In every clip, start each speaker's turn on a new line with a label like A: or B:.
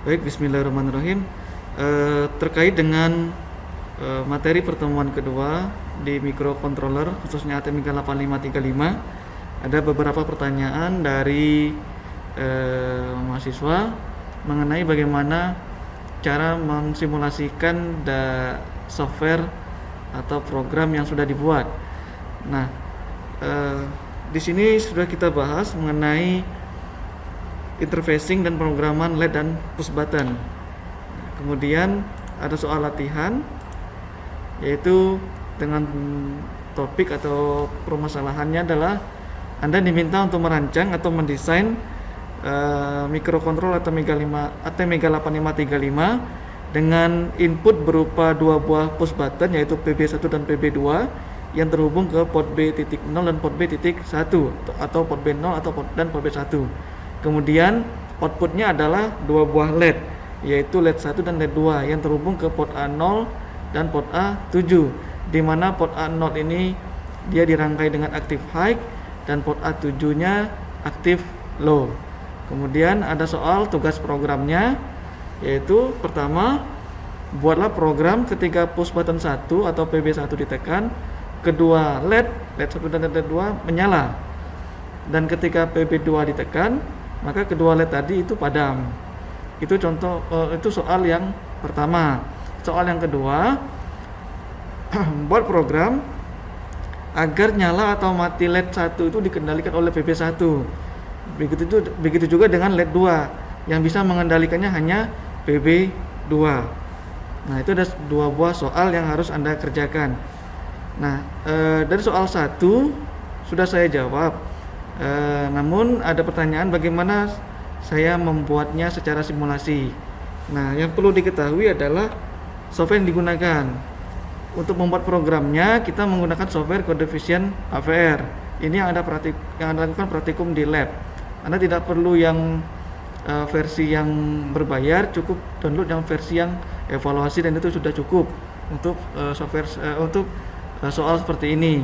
A: Baik, bismillahirrahmanirrahim. Terkait dengan materi pertemuan kedua di microcontroller khususnya ATmega 8535, ada beberapa pertanyaan dari mahasiswa mengenai bagaimana cara mensimulasikan software atau program yang sudah dibuat. Nah, di sini sudah kita bahas mengenai interfacing dan pemrograman LED dan push button. Kemudian ada soal latihan, yaitu dengan topik atau permasalahannya adalah Anda diminta untuk merancang atau mendesain microcontroller ATmega 8535 dengan input berupa dua buah push button, yaitu PB1 dan PB2 yang terhubung ke port B.0 dan port B.1 atau port B0 dan port B1. Kemudian outputnya adalah dua buah LED, yaitu LED 1 dan LED 2 yang terhubung ke port A0 dan port A7, di mana port A0 ini dia dirangkai dengan active high dan port A7 nya active low. Kemudian ada soal tugas programnya, yaitu pertama, buatlah program ketika push button 1 atau PB1 ditekan, kedua LED 1 dan LED 2 menyala, dan ketika PB2 ditekan maka kedua LED tadi itu padam. Itu contoh, itu soal yang pertama. Soal yang kedua, buat program agar nyala atau mati LED 1 itu dikendalikan oleh PB1. Begitu juga dengan LED 2 yang bisa mengendalikannya hanya PB2. Nah, itu ada dua buah soal yang harus Anda kerjakan. Nah, dari soal 1 sudah saya jawab. Namun ada pertanyaan bagaimana saya membuatnya secara simulasi. Nah, yang perlu diketahui adalah software yang digunakan. Untuk membuat programnya kita menggunakan software CodeVision AVR. Ini yang Anda lakukan praktikum di lab. Anda tidak perlu yang versi yang berbayar, cukup download yang versi yang evaluasi dan itu sudah cukup untuk software untuk soal seperti ini.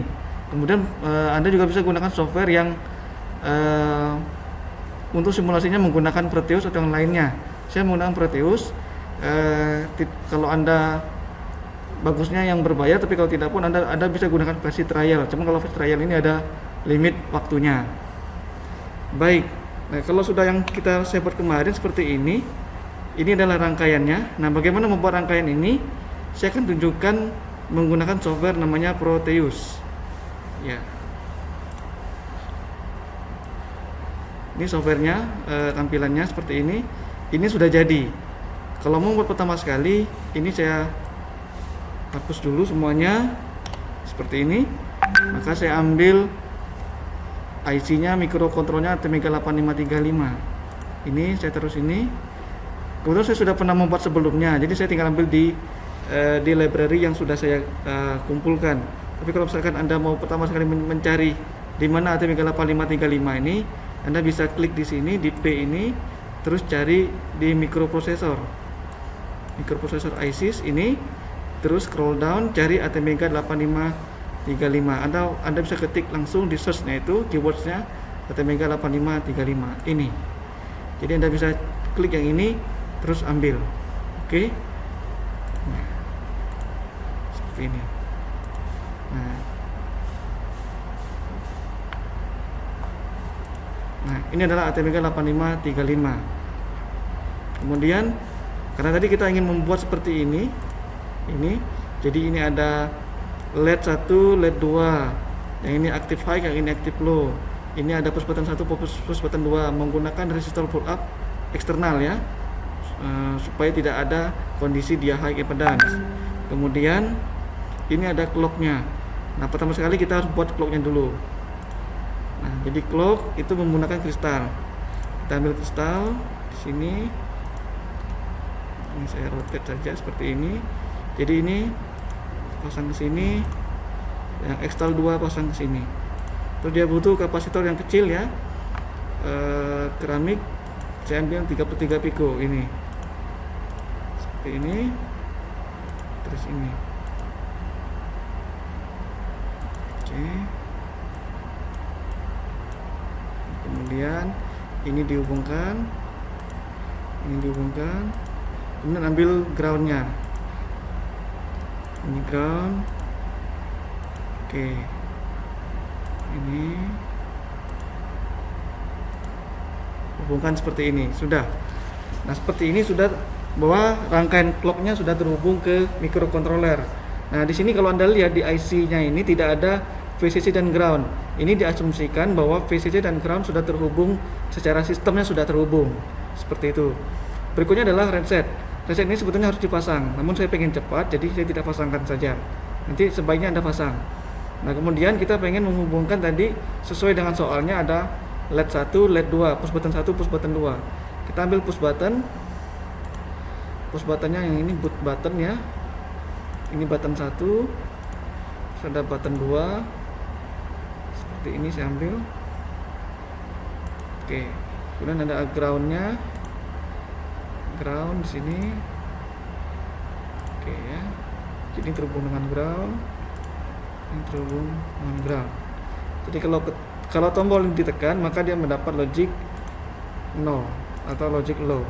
A: Kemudian Anda juga bisa gunakan software yang untuk simulasinya menggunakan Proteus atau yang lainnya. Saya menggunakan Proteus. Kalau Anda bagusnya yang berbayar, tapi kalau tidak pun Anda bisa gunakan versi trial. Cuma kalau versi trial ini ada limit waktunya. Baik. Nah, kalau sudah yang saya buat kemarin seperti ini adalah rangkaiannya. Nah, bagaimana membuat rangkaian ini? Saya akan tunjukkan menggunakan software namanya Proteus. Ya. Ini softwarenya, tampilannya seperti ini. Ini sudah jadi. Kalau mau buat pertama sekali, ini saya hapus dulu semuanya seperti ini. Maka saya ambil IC-nya, microcontroller-nya ATmega 8535. Ini saya taruh sini. Kemudian saya sudah pernah membuat sebelumnya, jadi saya tinggal ambil di library yang sudah saya kumpulkan. Tapi kalau misalkan Anda mau pertama sekali mencari di mana ATmega 8535 ini, Anda bisa klik di sini di P ini, terus cari di microprocessor ICs ini, terus scroll down cari ATmega 8535. Anda bisa ketik langsung di search-nya itu keywords-nya ATmega 8535 ini. Jadi Anda bisa klik yang ini terus ambil. Oke. Nah, seperti ini. Nah, ini adalah ATmega 8535. Kemudian karena tadi kita ingin membuat seperti ini, jadi ini ada LED 1, LED 2. Yang ini active high, yang ini active low. Ini ada push button 1, push button 2 menggunakan resistor pull up eksternal ya. Supaya tidak ada kondisi dia high impedance. Kemudian ini ada clock-nya. Nah, pertama sekali kita harus buat clock-nya dulu. Nah, jadi clock itu menggunakan kristal. Kita ambil kristal di sini. Ini saya rotate saja seperti ini. Jadi ini pasang ke sini, yang ekstal 2 pasang ke sini. Terus dia butuh kapasitor yang kecil ya. Keramik saya ambil 33 piko ini. Seperti ini. Terus ini. Oke. Kemudian ini dihubungkan ini dihubungkan, kemudian ambil groundnya, ini ground. Oke, ini hubungkan seperti ini, sudah. Nah, seperti ini sudah, bahwa rangkaian clocknya sudah terhubung ke microcontroller. Nah, di sini kalau Anda lihat di IC-nya ini tidak ada VCC dan ground. Ini diasumsikan bahwa VCC dan ground sudah terhubung secara sistemnya, sudah terhubung. Seperti itu. Berikutnya adalah reset. Reset ini sebetulnya harus dipasang, namun saya pengen cepat, jadi saya tidak pasangkan saja. Nanti sebaiknya Anda pasang. Nah, kemudian kita pengen menghubungkan tadi sesuai dengan soalnya, ada LED 1, LED 2, push button 1, push button 2. Kita ambil push button. Push buttonnya yang ini boot button ya. Ini button 1. Terus ada button 2. Seperti ini saya ambil. Oke. Kemudian ada groundnya. Ground di sini. Oke ya. Jadi terhubung dengan ground. Ini terhubung dengan ground. Jadi kalau tombol ini ditekan, maka dia mendapat logic 0 atau logic low.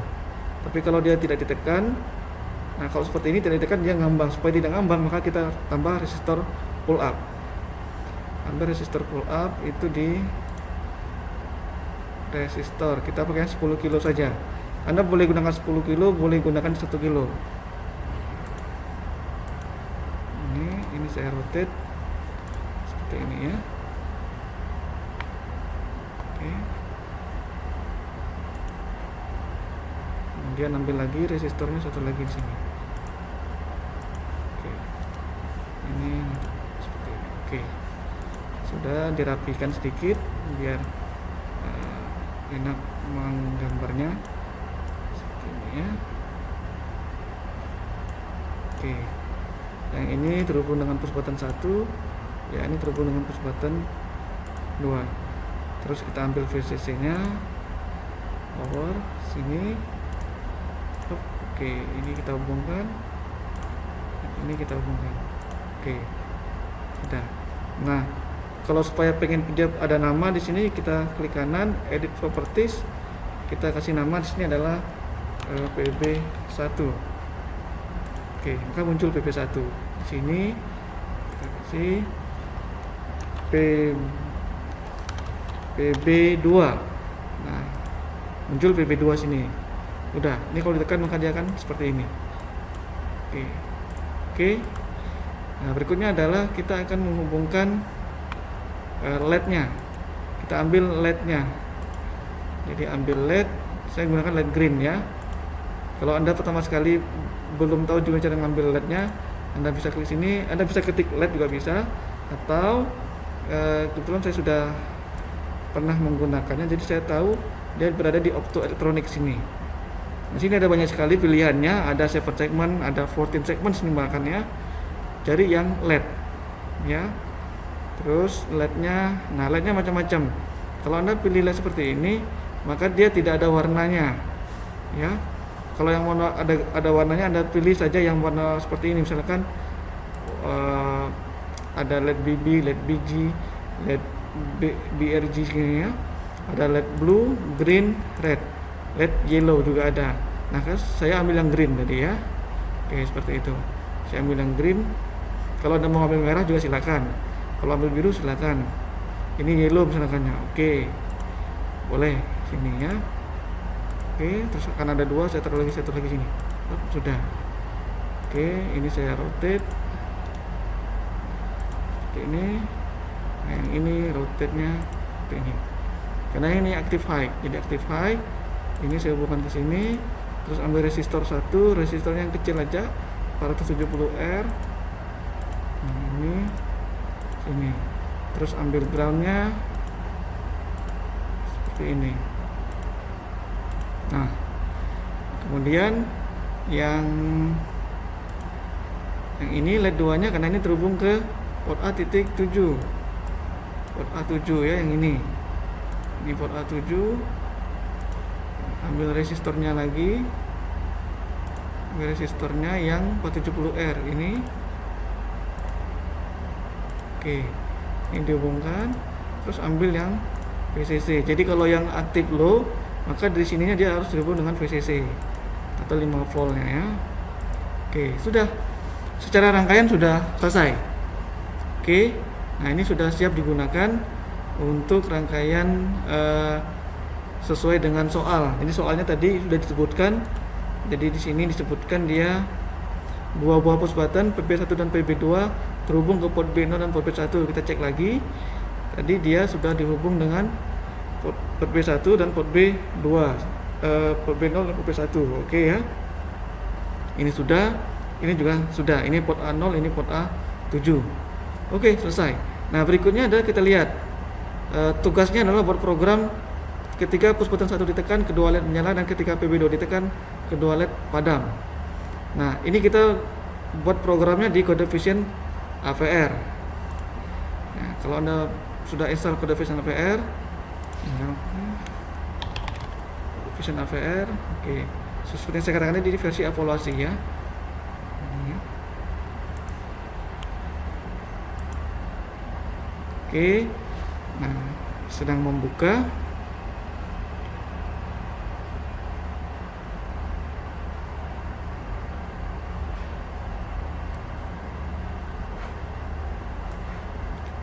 A: Tapi kalau dia tidak ditekan, nah kalau seperti ini tidak ditekan, dia ngambang. Supaya tidak ngambang, maka kita tambah resistor pull up. Ambil resistor pull up itu di resistor. Kita pakai 10 kilo saja. Anda boleh gunakan 10 kilo, boleh gunakan 1 kilo. Ini saya rotate seperti ini ya. Oke. Kemudian ambil lagi resistornya satu lagi di sini. Oke. Ini seperti ini. Oke. Sudah dirapikan sedikit biar enak menggambarnya. Seperti ini ya. Oke. Yang ini terhubung dengan push button 1, ya ini terhubung dengan push button 2. Terus kita ambil VCC-nya, power sini. Oke, ini kita hubungkan. Ini kita hubungkan. Oke. Sudah. Nah, kalau supaya pengen dia ada nama di sini, kita klik kanan, edit properties. Kita kasih nama di sini adalah PB1. Oke, maka muncul PB1. Di sini kita kasih PB2. Nah, muncul PB2 sini. Udah, ini kalau ditekan maka dia akan seperti ini. Oke. Oke. Nah, berikutnya adalah kita akan menghubungkan LED-nya. Kita ambil LED-nya. Jadi ambil LED, saya gunakan LED green ya. Kalau Anda pertama sekali belum tahu juga cara ngambil LED-nya, Anda bisa klik sini, Anda bisa ketik LED juga bisa, atau kebetulan saya sudah pernah menggunakannya, jadi saya tahu dia berada di optoelektronik sini. Di sini ada banyak sekali pilihannya, ada 7 segment, ada 14 segment bahkannya. Cari yang LED ya. Terus LED-nya, nah LED-nya macam-macam. Kalau Anda pilih LED seperti ini, maka dia tidak ada warnanya ya. Kalau yang warna ada warnanya, Anda pilih saja yang warna seperti ini. Misalkan ada LED BB, LED BG, LED BRG segini ya. Ada LED blue, green, red, LED yellow juga ada. Nah, saya ambil yang green tadi ya. Oke, seperti itu. Saya ambil yang green. Kalau Anda mau ambil merah juga silakan. Kalau ambil biru silakan. Ini yellow misalkan ya. Oke. Boleh sini ya. Oke, terus akan ada 2, saya taruh lagi satu lagi sini. Sudah. Oke, ini saya rotate. Seperti ini. Nah, yang ini rotate-nya seperti ini. Karena ini active high. Jadi active high. Ini saya hubungkan ke sini. Terus ambil resistor 1, resistornya yang kecil aja, 470R. Nah, ini sini. Terus ambil groundnya seperti ini. Nah, kemudian yang ini LED 2-nya karena ini terhubung ke port A.7. Port A7 ya, yang ini. Ini port A7. Ambil resistornya lagi. Ambil resistornya yang 470R ini. Oke. Ini dihubungkan. Terus ambil yang VCC. Jadi kalau yang aktif low, maka di sininya dia harus dihubung dengan VCC atau 5 voltnya ya. Oke, sudah. Secara rangkaian sudah selesai. Oke, nah ini sudah siap digunakan untuk rangkaian sesuai dengan soal. Ini soalnya tadi sudah disebutkan. Jadi di sini disebutkan dia dua buah push button PB1 dan PB2 terhubung ke port B0 dan port B1. Kita cek lagi. Tadi dia sudah dihubung dengan port B1 dan port B2. Port B0 dan port B1. Oke ya. Ini sudah, ini juga sudah. Ini port A0, ini port A7. Oke, selesai. Nah, berikutnya adalah kita lihat tugasnya adalah buat program ketika push button 1 ditekan, kedua LED menyala, dan ketika PB2 ditekan, kedua LED padam. Nah, ini kita buat programnya di CodeVision AVR. Nah, kalau Anda sudah install CodeVision AVR, Vision AVR, oke. Seperti yang saya katakan tadi, di versi evaluasi ya. Oke, nah sedang membuka.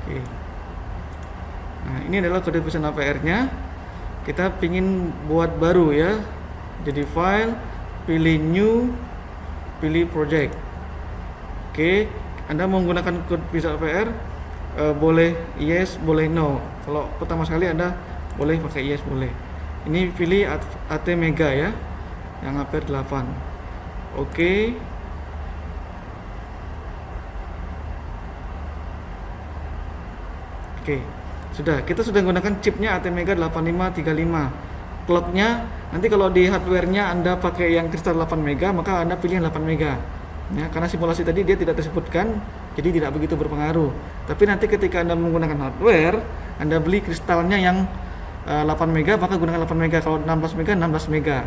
A: Oke, nah ini adalah CodeVision AVR-nya. Kita pingin buat baru ya. Jadi file, pilih new, pilih project. Oke, Anda menggunakan CodeVision AVR. Boleh yes, boleh no. Kalau pertama sekali Anda boleh pakai yes, boleh. Ini pilih ATmega ya, yang ampere 8. Oke. Oke, sudah. Kita sudah menggunakan chipnya ATmega 8535. Clocknya nanti kalau di hardware-nya Anda pakai yang kristal 8 mega, maka Anda pilih yang 8 mega. Ya, karena simulasi tadi dia tidak disebutkan, jadi tidak begitu berpengaruh. Tapi nanti ketika Anda menggunakan hardware, Anda beli kristalnya yang 8 mega, maka gunakan 8 mega. Kalau 16 mega, 16 mega.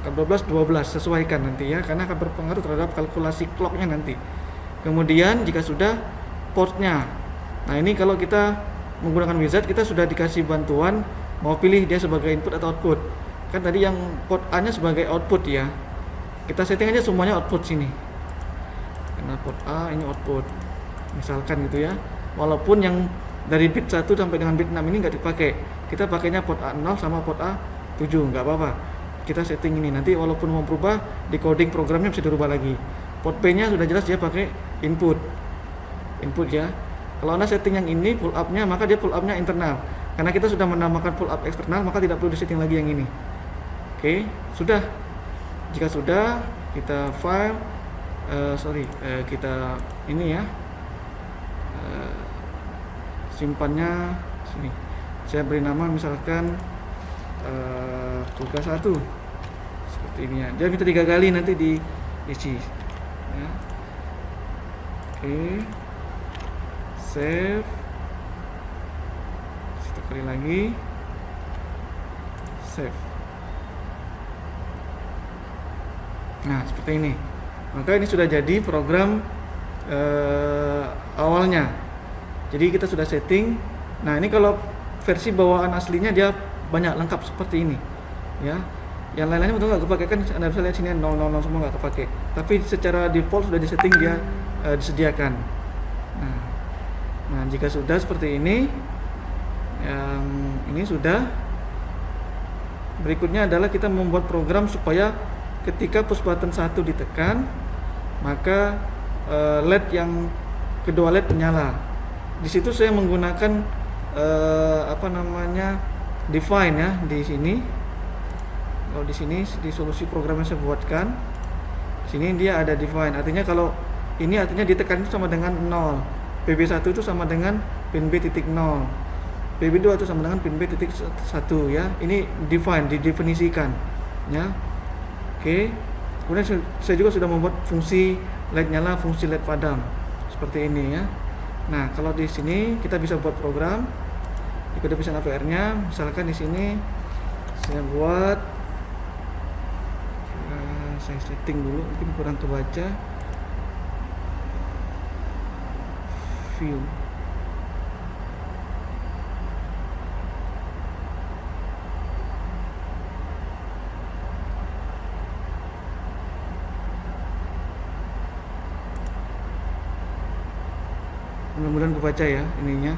A: Kalau 12, 12, sesuaikan nanti ya, karena akan berpengaruh terhadap kalkulasi clocknya nanti. Kemudian jika sudah, portnya. Nah, ini kalau kita menggunakan wizard, kita sudah dikasih bantuan mau pilih dia sebagai input atau output. Kan tadi yang port A-nya sebagai output ya. Kita setting aja semuanya output sini. Karena port A ini output, misalkan gitu ya. Walaupun yang dari bit 1 sampai dengan bit 6 ini nggak dipakai, kita pakainya port A0 sama port A7, nggak apa-apa. Kita setting ini, nanti walaupun mau berubah, decoding programnya bisa dirubah lagi. Port B nya sudah jelas dia pakai input ya. Kalau Anda setting yang ini pull up nya, maka dia pull up nya internal. Karena kita sudah menambahkan pull up eksternal, maka tidak perlu disetting lagi yang ini. Oke, sudah. Jika sudah, kita file, kita ini ya, simpannya sini. Saya beri nama misalkan tugas 1 seperti ini ya. Dia minta 3 kali nanti diisi. Ya. Oke, save. 1 kali lagi, save. Nah, seperti ini. Maka ini sudah jadi program awalnya. Jadi kita sudah setting. Nah, ini kalau versi bawaan aslinya dia banyak lengkap seperti ini ya. Yang lain-lainnya betul nggak kepake, kan Anda bisa lihat sini 000 semua nggak kepake. Tapi secara default sudah disetting, dia disediakan. Nah, jika sudah seperti ini, yang ini sudah. Berikutnya adalah kita membuat program supaya ketika push button 1 ditekan, maka LED yang kedua LED menyala. Di situ saya menggunakan define ya di sini. Kalau di sini di solusi program yang saya buatkan, sini dia ada define. Artinya kalau ini artinya ditekan itu sama dengan 0. PB1 itu sama dengan pin B titik 0. PB2 itu sama dengan pin B titik 1 ya. Ini define, didefinisikan ya. Oke. Kemudian saya juga sudah membuat fungsi LED nyala, fungsi LED padam seperti ini ya. Nah, kalau di sini kita bisa buat program di CodeVision AVR-nya. Misalkan di sini saya buat, saya setting dulu, mungkin kurang kebaca. View. mudah-mudahan kebaca ya ininya.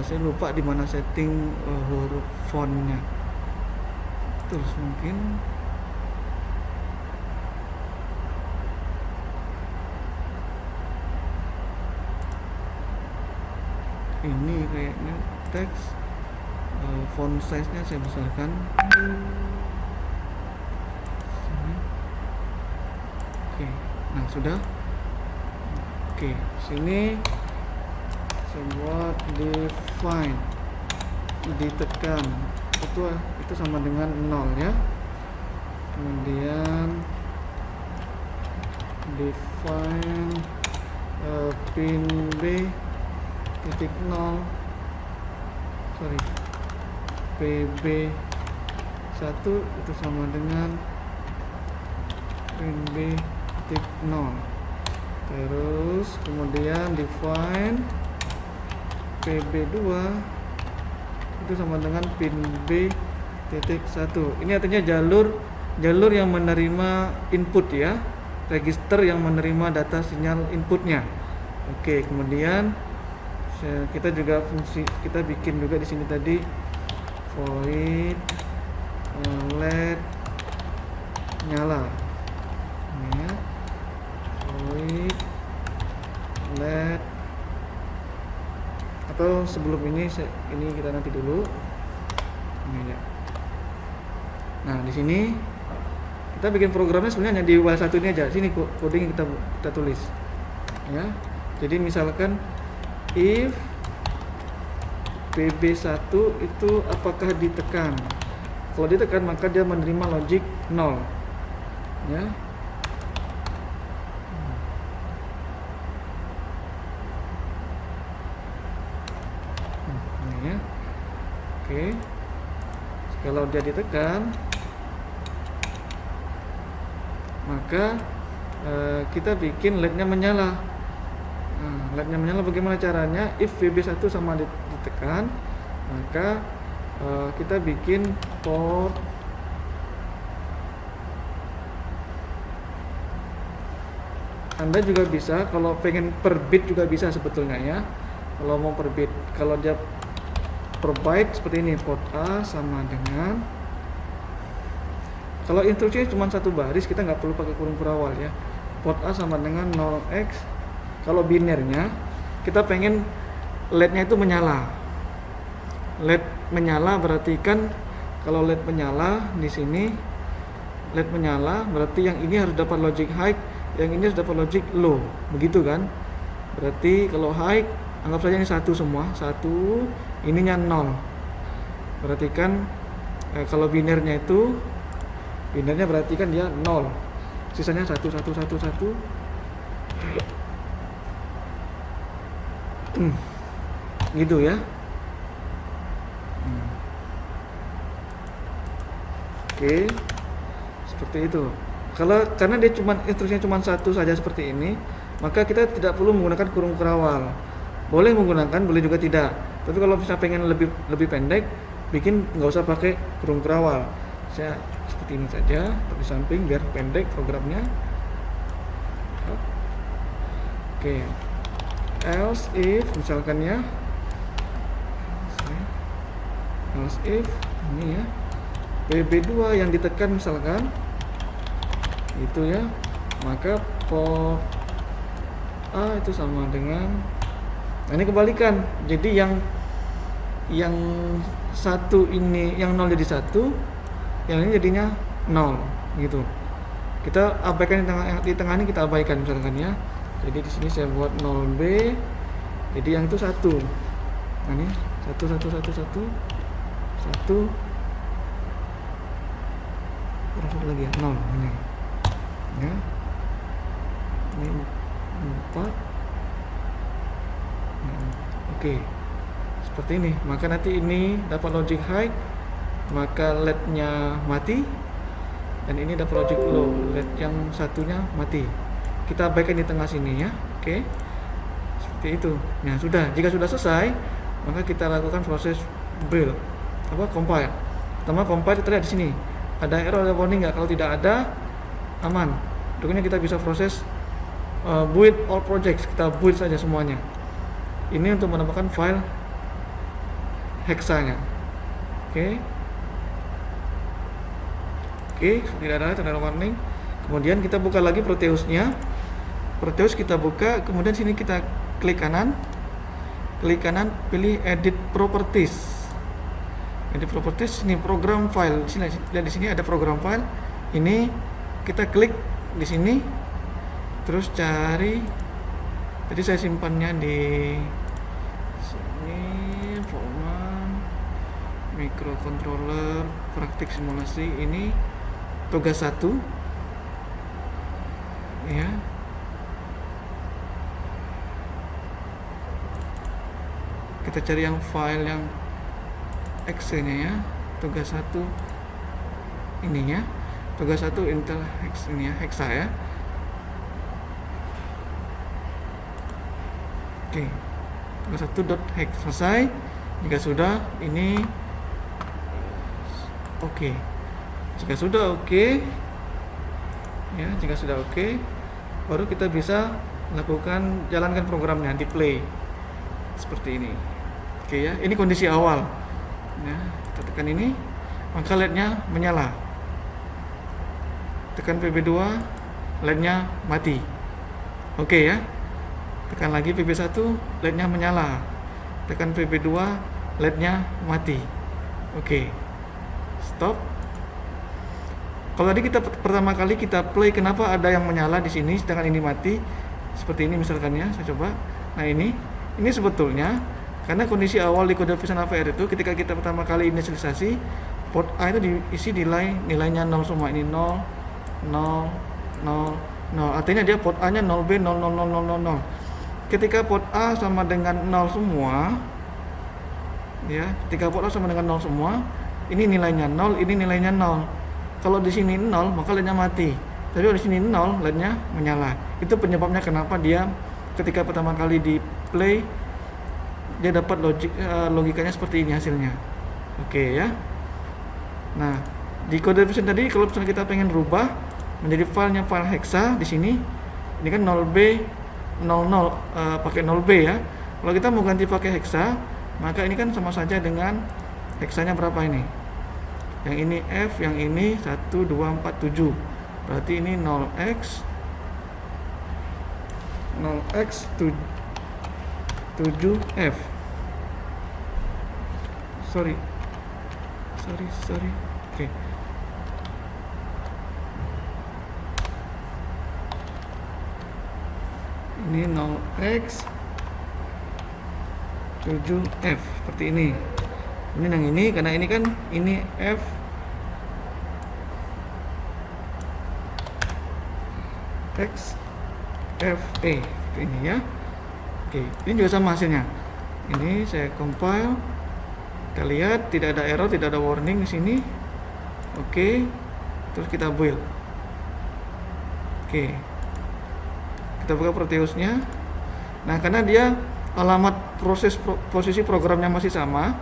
A: Saya lupa di mana setting huruf fontnya. Terus mungkin ini kayaknya teks font size nya saya besarkan sini. Oke, nah sudah. Oke, sini saya buat define, ditekan itu sama dengan 0 ya. Kemudian define pin B titik 0 PB 1 itu sama dengan pin B titik 0. Terus kemudian define PB2 itu sama dengan pin B titik 1. Ini artinya jalur yang menerima input ya, register yang menerima data sinyal inputnya. Oke, kemudian kita bikin juga di sini tadi void LED nyala ini ya, void LED, atau sebelum ini kita nanti dulu ini ya. Nah di sini kita bikin programnya sebenarnya hanya di WL1 ini aja. Sini coding kita tulis ya. Jadi misalkan if PB1 itu apakah ditekan. Kalau ditekan maka dia menerima logic 0 ya. Ini ya. Oke. Kalau dia ditekan maka kita bikin LED-nya menyala. LED-nya menyala bagaimana caranya? If PB1 sama ditekan, maka kita bikin port Anda juga bisa, kalau pengen per bit juga bisa sebetulnya ya. Kalau mau per bit, kalau dia per byte seperti ini, port A sama dengan, kalau instruksinya cuma satu baris kita nggak perlu pakai kurung perawal ya. Port A sama dengan 0x. Kalau binernya kita pengen LED-nya itu menyala. LED menyala berarti kan kalau LED menyala di sini LED menyala berarti yang ini harus dapat logic high, yang ini harus dapat logic low. Begitu kan? Berarti kalau high anggap saja ini 1 semua, 1, ininya 0. Berarti kan kalau binernya berarti kan dia 0. Sisanya 1 1 1 1. Gitu ya. Oke, seperti itu. Karena dia instruksinya cuma satu saja seperti ini, maka kita tidak perlu menggunakan kurung kerawal. Boleh menggunakan, boleh juga tidak. Tapi kalau bisa pengen lebih pendek, bikin nggak usah pakai kurung kerawal. Saya seperti ini saja, di samping biar pendek programnya. Oke. Else if misalkan ya, else if ini ya PB2 yang ditekan misalkan itu ya, maka port A itu sama dengan, nah ini kebalikan, jadi yang satu ini yang 0 jadi 1, yang ini jadinya 0 gitu. Kita abaikan di tengah ini, kita abaikan misalkan ya. Jadi di sini saya buat 0B. Jadi yang itu 1. Nah ini 1 1 1 1 1. Kurang satu lagi ya, 0 ini. Ya. Ini 4. Oke. Seperti ini. Maka nanti ini dapat logic high, maka LED-nya mati. Dan ini dapat logic low, LED yang satunya mati. Kita abaikan di tengah sini ya. Oke. Seperti itu. Nah, sudah. Jika sudah selesai, maka kita lakukan proses build. Compile. Pertama compile terlihat di sini. Ada error, ada warning nggak? Kalau tidak ada, aman. Tentunya kita bisa proses build all projects. Kita build saja semuanya. Ini untuk menambahkan file hexanya. Oke. Tidak ada tanda warning. Kemudian kita buka lagi Proteusnya. Proteus kita buka, kemudian sini kita klik kanan, pilih Edit Properties. Edit Properties, ini program file. Sini lihat di sini ada program file. Ini kita klik di sini, terus cari. Tadi saya simpannya di sini, format, microcontroller, praktik simulasi. Ini tugas 1, ya. Kita cari yang file yang exe-nya ya, tugas 1 ininya, tugas 1 Intel Hex ini ya, hexa ya. Oke, tugas 1.hex selesai. Jika sudah, ini oke. Jika sudah oke, ya, jika sudah oke, baru kita bisa lakukan jalankan programnya di play seperti ini. Oke ya, ini kondisi awal. Ya, kita tekan ini, maka LED-nya menyala. Tekan PB2, LED-nya mati. Oke ya. Tekan lagi PB1, LED-nya menyala. Tekan PB2, LED-nya mati. Oke. Stop. Kalau tadi kita pertama kali kita play, kenapa ada yang menyala di sini sedangkan ini mati? Seperti ini misalkan ya, saya coba. Nah, ini sebetulnya karena kondisi awal di kode Vision AVR itu ketika kita pertama kali inisialisasi, port A itu diisi nilainya 0 semua. Ini 0 0 0 0. Artinya dia port A-nya 0B 0 0 0 0 0 0. Ketika port A sama dengan 0 semua, ya, ketika port A sama dengan 0 semua, ini nilainya 0, ini nilainya 0. Kalau di sini 0, maka LED-nya mati. Tapi di sini 0, LED-nya menyala. Itu penyebabnya kenapa dia ketika pertama kali di play dia dapat logikanya seperti ini hasilnya. Oke ya. Nah, di kode Vision tadi kalau misalnya kita pengen rubah menjadi file hexa di sini, ini kan 0B 00 pakai 0B ya. Kalau kita mau ganti pakai hexa, maka ini kan sama saja dengan hexanya berapa ini? Yang ini F, yang ini 1 2 4 7. Berarti ini 0x 7F. Sorry. Oke. Ini 0x 7F seperti ini. Ini yang ini karena ini kan ini F X FE ini ya. Oke, ini juga sama hasilnya. Ini saya compile. Kita lihat tidak ada error, tidak ada warning di sini. Oke. Terus kita build. Oke. Kita buka Proteusnya. Nah, karena dia alamat posisi programnya masih sama,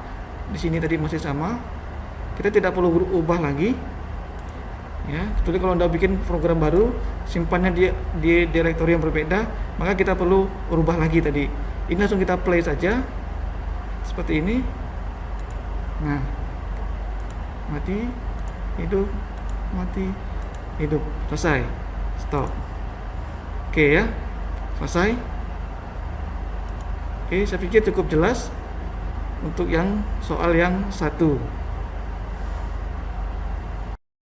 A: di sini tadi masih sama, kita tidak perlu ubah lagi. Ya, kecuali kalau Anda bikin program baru, simpannya di direktori yang berbeda, maka kita perlu ubah lagi tadi. Ini langsung kita play saja seperti ini. Nah, mati, hidup, mati, hidup, selesai, stop. Oke ya, selesai. Oke, saya pikir cukup jelas untuk yang soal yang 1.